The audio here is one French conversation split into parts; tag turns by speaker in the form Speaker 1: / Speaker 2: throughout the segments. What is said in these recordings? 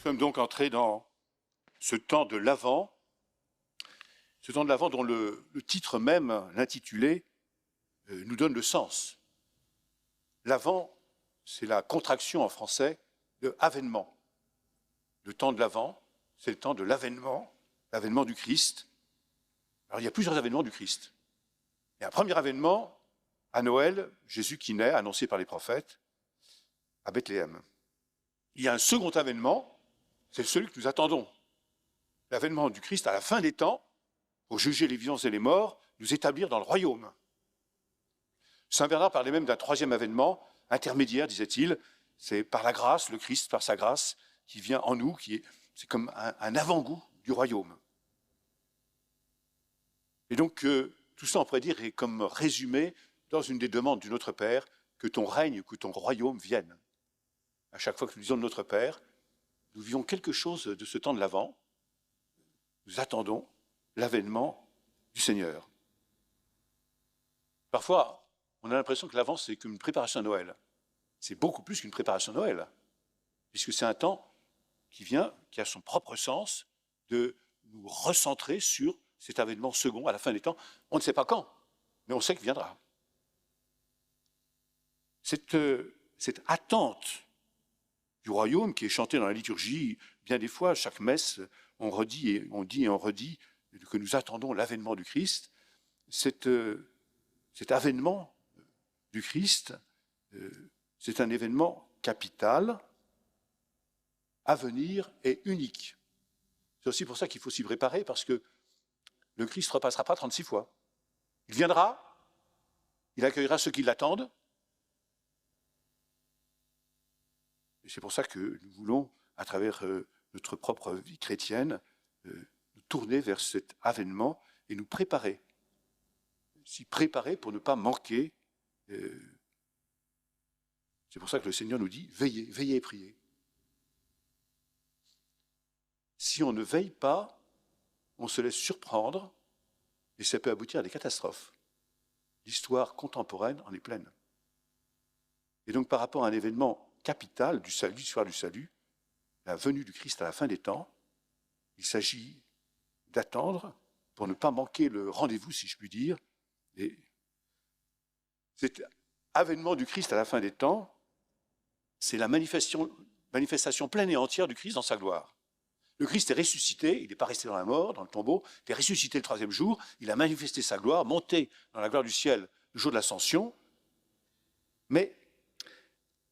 Speaker 1: sommes donc entrés dans ce temps de l'Avent, dont le titre même, l'intitulé, nous donne le sens. L'Avent, c'est la contraction en français de avènement. Le temps de l'Avent, c'est le temps de l'avènement, l'avènement du Christ. Alors il y a plusieurs avènements du Christ. Il y a un premier avènement, à Noël, Jésus qui naît, annoncé par les prophètes, à Bethléem. Il y a un second avènement, c'est celui que nous attendons. L'avènement du Christ à la fin des temps, pour juger les vivants et les morts, nous établir dans le royaume. Saint Bernard parlait même d'un troisième avènement, intermédiaire, disait-il, c'est par la grâce, le Christ, par sa grâce, qui vient en nous, c'est comme un avant-goût du royaume. Et donc, tout ça, on pourrait dire, est comme résumé dans une des demandes du Notre Père, que ton règne, que ton royaume vienne. À chaque fois que nous disons Notre Père, nous vivons quelque chose de ce temps de l'Avent. Nous attendons l'avènement du Seigneur. Parfois, on a l'impression que l'Avent, c'est qu'une préparation à Noël. C'est beaucoup plus qu'une préparation à Noël, puisque c'est un temps qui a son propre sens, de nous recentrer sur cet avènement second à la fin des temps. On ne sait pas quand, mais on sait qu'il viendra. Cette attente du royaume qui est chantée dans la liturgie, bien des fois, chaque messe, on dit et on redit que nous attendons l'avènement du Christ. Cet avènement du Christ, c'est un événement capital, à venir et unique. C'est aussi pour ça qu'il faut s'y préparer, parce que le Christ ne repassera pas 36 fois. Il viendra, il accueillera ceux qui l'attendent. Et c'est pour ça que nous voulons, à travers notre propre vie chrétienne, nous tourner vers cet avènement et nous préparer. S'y préparer pour ne pas manquer. C'est pour ça que le Seigneur nous dit, veillez, veillez et priez. Si on ne veille pas, on se laisse surprendre et ça peut aboutir à des catastrophes. L'histoire contemporaine en est pleine. Et donc par rapport à un événement capital du salut, l'histoire du salut, la venue du Christ à la fin des temps, il s'agit d'attendre pour ne pas manquer le rendez-vous, si je puis dire. Et cet avènement du Christ à la fin des temps, c'est la manifestation pleine et entière du Christ dans sa gloire. Le Christ est ressuscité, il n'est pas resté dans la mort, dans le tombeau, il est ressuscité le troisième jour, il a manifesté sa gloire, monté dans la gloire du ciel le jour de l'ascension. Mais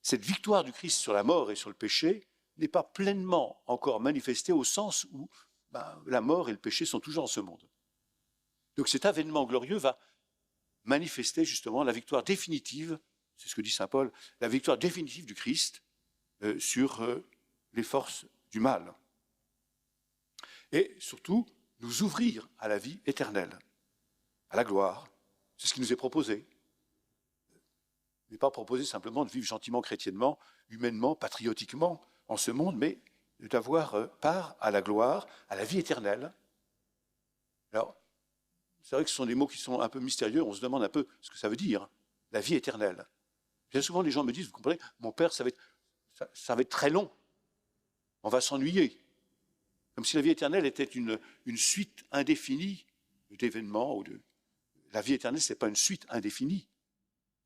Speaker 1: cette victoire du Christ sur la mort et sur le péché n'est pas pleinement encore manifestée au sens où la mort et le péché sont toujours dans ce monde. Donc cet avènement glorieux va manifester justement la victoire définitive, c'est ce que dit saint Paul, la victoire définitive du Christ sur les forces du mal. Et surtout, nous ouvrir à la vie éternelle, à la gloire. C'est ce qui nous est proposé. Il n'est pas proposé simplement de vivre gentiment, chrétiennement, humainement, patriotiquement en ce monde, mais d'avoir part à la gloire, à la vie éternelle. Alors, c'est vrai que ce sont des mots qui sont un peu mystérieux, on se demande un peu ce que ça veut dire, la vie éternelle. Bien souvent, les gens me disent, vous comprenez, mon père, ça va être très long, on va s'ennuyer. Comme si la vie éternelle était une suite indéfinie d'événements. La vie éternelle, ce n'est pas une suite indéfinie.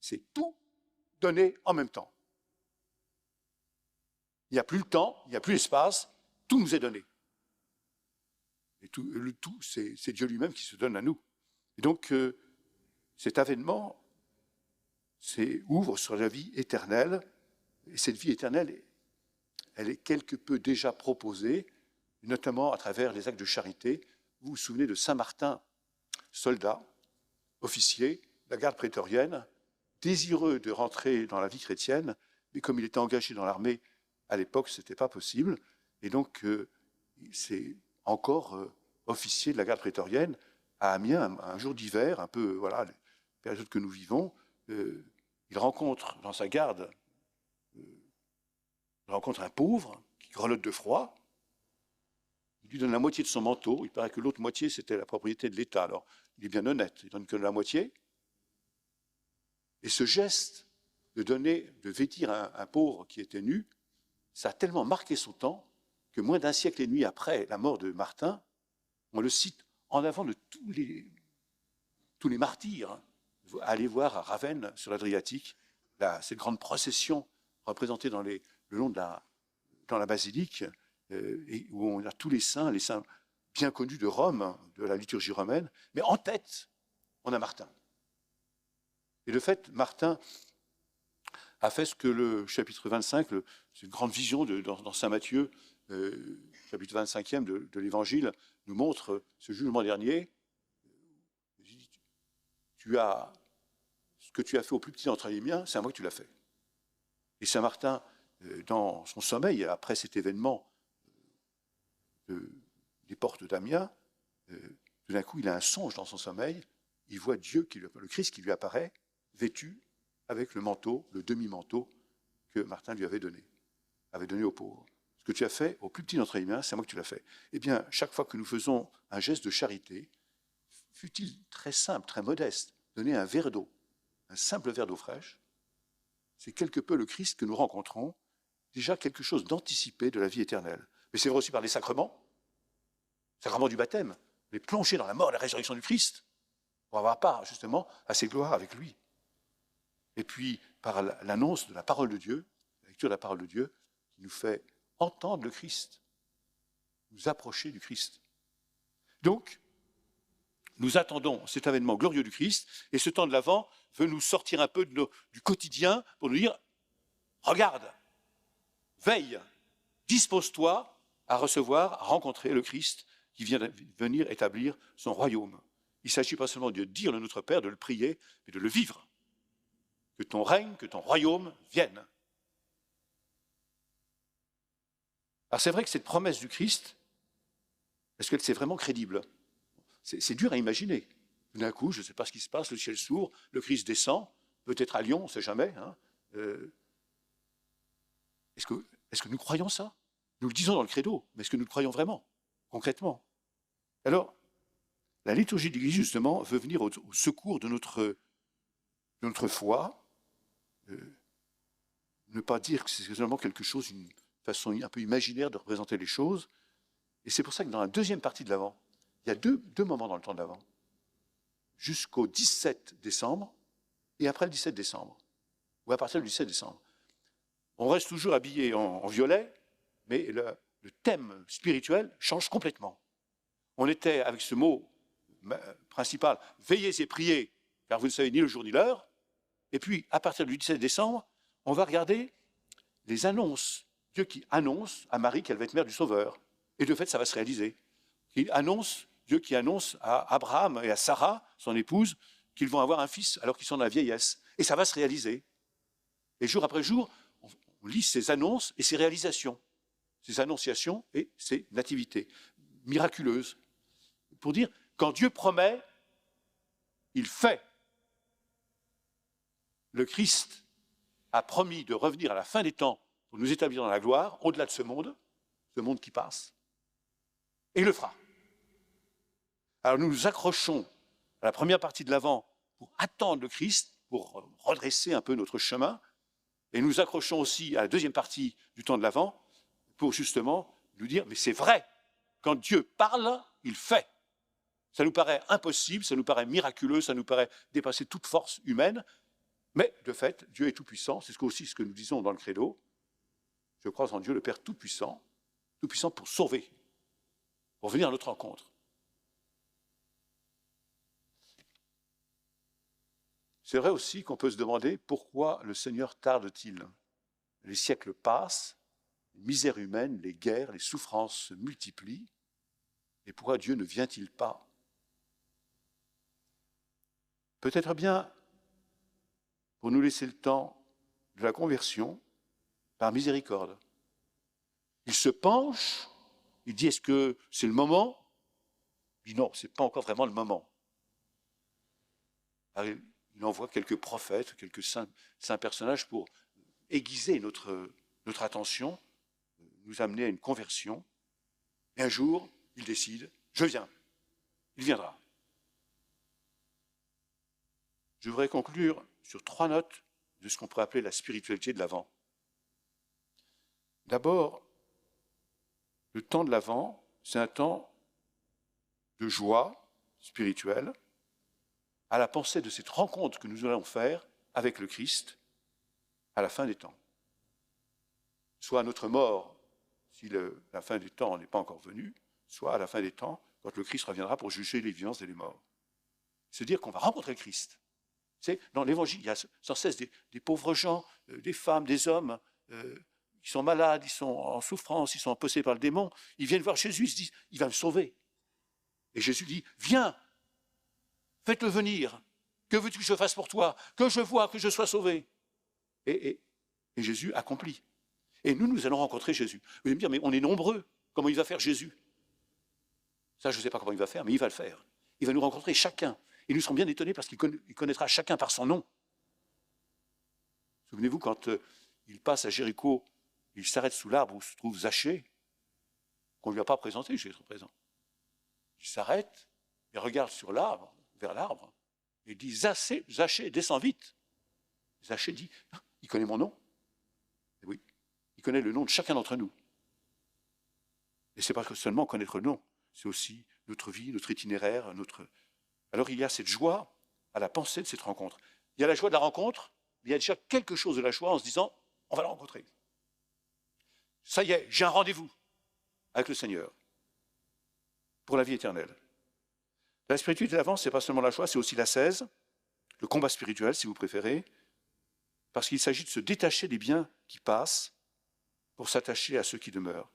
Speaker 1: C'est tout donné en même temps. Il n'y a plus le temps, il n'y a plus l'espace, tout nous est donné. Et le tout, c'est Dieu lui-même qui se donne à nous. Et donc, cet avènement ouvre sur la vie éternelle. Et cette vie éternelle, elle est quelque peu déjà proposée, notamment à travers les actes de charité. Vous vous souvenez de Saint Martin, soldat, officier, de la garde prétorienne, désireux de rentrer dans la vie chrétienne, mais comme il était engagé dans l'armée à l'époque, ce n'était pas possible. Et donc, c'est encore officier de la garde prétorienne à Amiens, un jour d'hiver, un peu, voilà, les périodes que nous vivons. Il rencontre dans sa garde, il rencontre un pauvre qui grelotte de froid. Il lui donne la moitié de son manteau. Il paraît que l'autre moitié, c'était la propriété de l'État. Alors, il est bien honnête. Il donne que la moitié. Et ce geste de vêtir un pauvre qui était nu, ça a tellement marqué son temps que moins d'un siècle et demi après la mort de Martin, on le cite en avant de tous les martyrs. Allez voir à Ravenne, sur l'Adriatique, cette grande procession représentée le long de dans la basilique, et où on a tous les saints bien connus de Rome, de la liturgie romaine, mais en tête, on a Martin. Et de fait, Martin a fait ce que le chapitre 25, c'est une grande vision dans Saint Matthieu, chapitre 25e de l'Évangile, nous montre ce jugement dernier. Ce que tu as fait au plus petit d'entre les miens, c'est à moi que tu l'as fait. Et Saint Martin, dans son sommeil, après cet événement des portes d'Amiens, tout d'un coup, il a un songe dans son sommeil, il voit Dieu, le Christ qui lui apparaît, vêtu avec le manteau, le demi-manteau que Martin lui avait donné aux pauvres. Ce que tu as fait au plus petit d'entre les miens, c'est à moi que tu l'as fait. Eh bien, chaque fois que nous faisons un geste de charité, fût-il très simple, très modeste, donner un verre d'eau, un simple verre d'eau fraîche, c'est quelque peu le Christ que nous rencontrons, déjà quelque chose d'anticipé de la vie éternelle. Mais c'est vrai aussi par les sacrements, le sacrement du baptême, les plonger dans la mort et la résurrection du Christ, pour avoir part justement à ses gloires avec lui. Et puis par l'annonce de la parole de Dieu, la lecture de la parole de Dieu, qui nous fait entendre le Christ, nous approcher du Christ. Donc, nous attendons cet avènement glorieux du Christ, et ce temps de l'Avent veut nous sortir un peu du quotidien pour nous dire, regarde, veille, dispose-toi à recevoir, à rencontrer le Christ qui vient venir établir son royaume. Il ne s'agit pas seulement de dire le Notre Père, de le prier, mais de le vivre. Que ton règne, que ton royaume vienne. Alors c'est vrai que cette promesse du Christ, est-ce qu'elle c'est vraiment crédible ? C'est dur à imaginer. Tout d'un coup, je ne sais pas ce qui se passe, le ciel s'ouvre, le Christ descend, peut-être à Lyon, on ne sait jamais. Hein. Est-ce que nous croyons ça ? Nous le disons dans le credo, mais est-ce que nous le croyons vraiment, concrètement ? Alors, la liturgie de l'Église, justement, veut venir au secours de notre foi, ne pas dire que c'est seulement quelque chose, une façon un peu imaginaire de représenter les choses. Et c'est pour ça que dans la deuxième partie de l'Avent, il y a deux moments dans le temps de l'Avent, jusqu'au 17 décembre et après le 17 décembre, ou à partir du 17 décembre. On reste toujours habillé en violet, mais le thème spirituel change complètement. On était avec ce mot principal, veillez et priez, car vous ne savez ni le jour ni l'heure. Et puis, à partir du 17 décembre, on va regarder les annonces. Dieu qui annonce à Marie qu'elle va être mère du Sauveur. Et de fait, ça va se réaliser. Dieu qui annonce à Abraham et à Sarah, son épouse, qu'ils vont avoir un fils alors qu'ils sont dans la vieillesse. Et ça va se réaliser. Et jour après jour, on lit ces annonces et ces réalisations, ces annonciations et ces nativités miraculeuses. Pour dire, quand Dieu promet, il fait. Le Christ a promis de revenir à la fin des temps pour nous établir dans la gloire, au-delà de ce monde qui passe, et il le fera. Alors nous nous accrochons à la première partie de l'Avent pour attendre le Christ, pour redresser un peu notre chemin, et nous accrochons aussi à la deuxième partie du temps de l'Avent pour justement nous dire, mais c'est vrai, quand Dieu parle, il fait. Ça nous paraît impossible, ça nous paraît miraculeux, ça nous paraît dépasser toute force humaine, mais de fait, Dieu est tout-puissant, c'est aussi ce que nous disons dans le credo. Je crois en Dieu le Père tout-puissant pour sauver, pour venir à notre rencontre. C'est vrai aussi qu'on peut se demander pourquoi le Seigneur tarde-t-il ? Les siècles passent, les misères humaines, les guerres, les souffrances se multiplient, et pourquoi Dieu ne vient-il pas ? Peut-être bien pour nous laisser le temps de la conversion par miséricorde. Il se penche, il dit, est-ce que c'est le moment ? Il dit non, ce n'est pas encore vraiment le moment. Alors, il envoie quelques prophètes, quelques saints personnages pour aiguiser notre attention, nous amener à une conversion. Et un jour, il décide, je viens. Il viendra. Je voudrais conclure sur 3 notes de ce qu'on pourrait appeler la spiritualité de l'Avent. D'abord, le temps de l'Avent, c'est un temps de joie spirituelle à la pensée de cette rencontre que nous allons faire avec le Christ à la fin des temps. Soit à notre mort, si la fin des temps n'est pas encore venue, soit à la fin des temps, quand le Christ reviendra pour juger les vivants et les morts. C'est dire qu'on va rencontrer le Christ. C'est, dans l'Évangile, il y a sans cesse des pauvres gens, des femmes, des hommes, qui sont malades, ils sont en souffrance, ils sont possédés par le démon. Ils viennent voir Jésus, ils se disent, il va me sauver. Et Jésus dit, viens, faites-le venir. Que veux-tu que je fasse pour toi? Que je vois, que je sois sauvé. Et Jésus accomplit. Et nous allons rencontrer Jésus. Vous allez me dire, mais on est nombreux. Comment il va faire Jésus? Ça, je ne sais pas comment il va faire, mais il va le faire. Il va nous rencontrer chacun. Et nous serons bien étonnés parce qu'il connaîtra chacun par son nom. Souvenez-vous, quand il passe à Jéricho, il s'arrête sous l'arbre où se trouve Zachée, qu'on ne lui a pas présenté, je vais être présent. Il s'arrête, il regarde sur l'arbre, vers l'arbre, et il dit, Zachée, descends vite. Zachée dit, ah, il connaît mon nom. Et oui, il connaît le nom de chacun d'entre nous. Et c'est pas seulement connaître le nom, c'est aussi notre vie, notre itinéraire, Alors il y a cette joie à la pensée de cette rencontre. Il y a la joie de la rencontre, mais il y a déjà quelque chose de la joie en se disant, on va la rencontrer. Ça y est, j'ai un rendez-vous avec le Seigneur pour la vie éternelle. La spiritualité d'avant, ce n'est pas seulement la joie, c'est aussi l'ascèse, le combat spirituel, si vous préférez, parce qu'il s'agit de se détacher des biens qui passent pour s'attacher à ceux qui demeurent.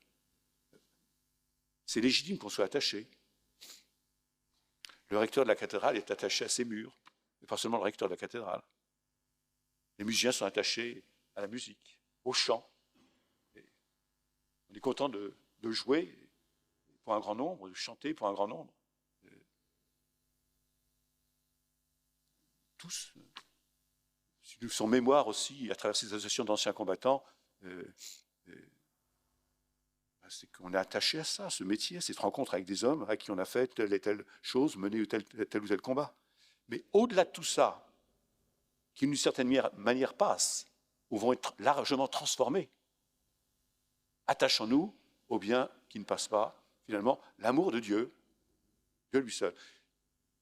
Speaker 1: C'est légitime qu'on soit attaché. Le recteur de la cathédrale est attaché à ses murs, mais pas seulement le recteur de la cathédrale. Les musiciens sont attachés à la musique, au chant. Et on est content de jouer pour un grand nombre, de chanter pour un grand nombre. Tous. Si nous sommes mémoire aussi, à travers ces associations d'anciens combattants, c'est qu'on est attaché à ça, ce métier, cette rencontre avec des hommes à qui on a fait telle et telle chose, mené tel ou tel combat. Mais au-delà de tout ça, qui d'une certaine manière passent, ou vont être largement transformés, attachons-nous au bien qui ne passe pas, finalement, l'amour de Dieu, Dieu lui seul.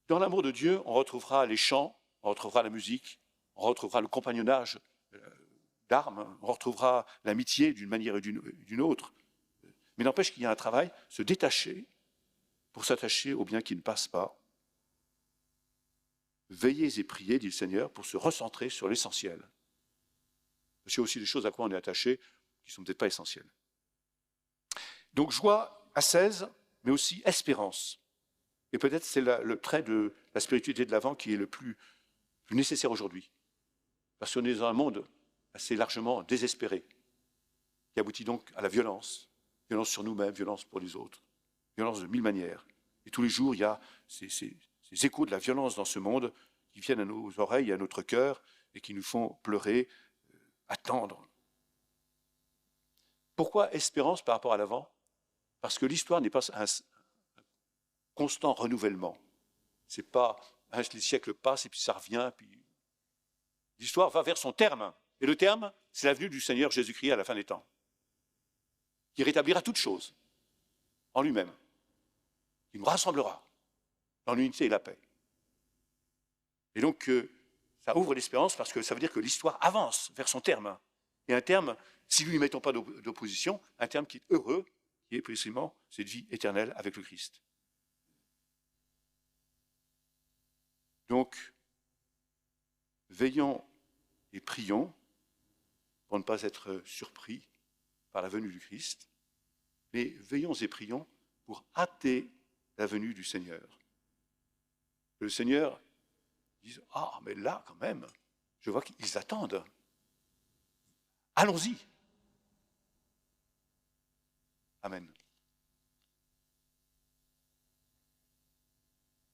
Speaker 1: Dans l'amour de Dieu, on retrouvera les chants, on retrouvera la musique, on retrouvera le compagnonnage d'armes, on retrouvera l'amitié d'une manière et d'une autre. Mais n'empêche qu'il y a un travail, se détacher pour s'attacher au bien qui ne passe pas. Veillez et priez, dit le Seigneur, pour se recentrer sur l'essentiel. Parce qu'il y a aussi des choses à quoi on est attaché qui ne sont peut-être pas essentielles. Donc joie, ascèse, mais aussi espérance. Et peut-être c'est le trait de la spiritualité de l'Avent qui est le plus nécessaire aujourd'hui. Parce qu'on est dans un monde assez largement désespéré, qui aboutit donc à la violence. Violence sur nous-mêmes, violence pour les autres, violence de mille manières. Et tous les jours, il y a ces échos de la violence dans ce monde qui viennent à nos oreilles, à notre cœur, et qui nous font pleurer, attendre. Pourquoi espérance par rapport à l'avant? Parce que l'histoire n'est pas un constant renouvellement. C'est pas les siècles passent et puis ça revient. Puis... L'histoire va vers son terme. Et le terme, c'est la venue du Seigneur Jésus-Christ à la fin des temps, qui rétablira toutes choses en lui-même, qui nous rassemblera dans l'unité et la paix. Et donc, ça ouvre l'espérance parce que ça veut dire que l'histoire avance vers son terme. Et un terme, si nous n'y mettons pas d'opposition, un terme qui est heureux, qui est précisément cette vie éternelle avec le Christ. Donc, veillons et prions pour ne pas être surpris par la venue du Christ, mais veillons et prions pour hâter la venue du Seigneur. Que le Seigneur dise, ah, mais là, quand même, je vois qu'ils attendent. Allons-y. Amen.